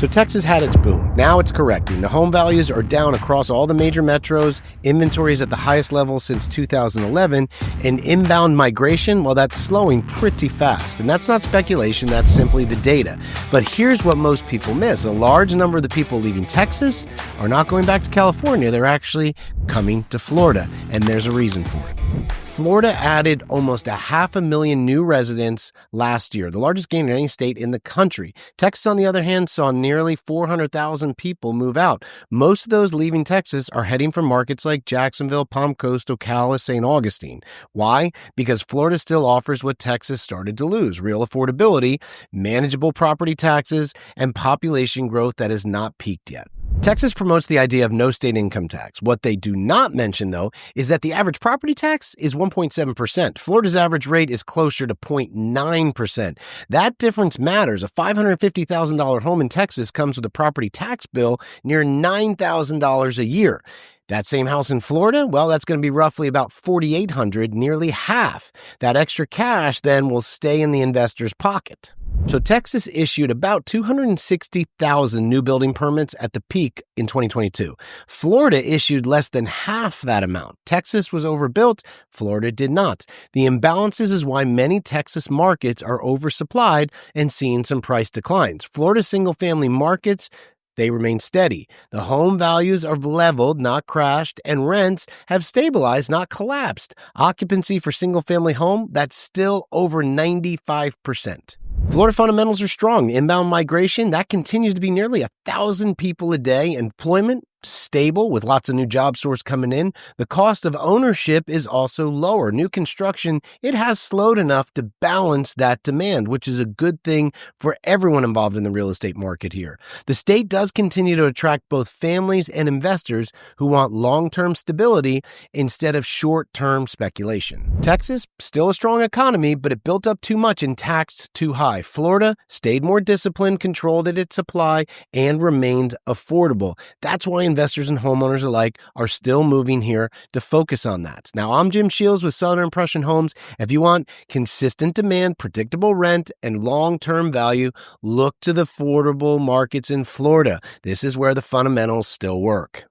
So Texas had its boom. Now it's correcting. The home values are down across all the major metros. Inventory is at the highest level since 2011. And inbound migration, well, that's slowing pretty fast. And that's not speculation, that's simply the data. But here's what most people miss. A large number of the people leaving Texas are not going back to California. They're actually coming to Florida. And there's a reason for it. Florida added almost 500,000 new residents last year, the largest gain in any state in the country. Texas, on the other hand, saw nearly 400,000 people move out. Most of those leaving Texas are heading for markets like Jacksonville, Palm Coast, Ocala, St. Augustine. Why? Because Florida still offers what Texas started to lose: real affordability, manageable property taxes, and population growth that has not peaked yet. Texas promotes the idea of no state income tax. What they do not mention, though, is that the average property tax is 1.7%. Florida's average rate is closer to 0.9%. That difference matters. A $550,000 home in Texas comes with a property tax bill near $9,000 a year. That same house in Florida, well, that's going to be roughly about $4,800, nearly half. That extra cash then will stay in the investor's pocket. So Texas issued about 260,000 new building permits at the peak in 2022. Florida issued less than half that amount. Texas was overbuilt, Florida did not. The imbalances is why many Texas markets are oversupplied and seeing some price declines. Florida's single-family markets, they remain steady. The home values are leveled, not crashed, and rents have stabilized, not collapsed. Occupancy for single-family home, that's still over 95%. Florida fundamentals are strong. Inbound migration, that continues to be nearly 1,000 people a day. Employment, stable with lots of new job source coming in. The cost of ownership is also lower. New construction, it has slowed enough to balance that demand, which is a good thing for everyone involved in the real estate market here. The state does continue to attract both families and investors who want long-term stability instead of short-term speculation. Texas, still a strong economy, but it built up too much and taxed too high. Florida stayed more disciplined, controlled its supply, and remained affordable. That's why investors and homeowners alike are still moving here to focus on that. Now, I'm Jim Shields with Southern Impression Homes. If you want consistent demand, predictable rent, and long-term value, look to the affordable markets in Florida. This is where the fundamentals still work.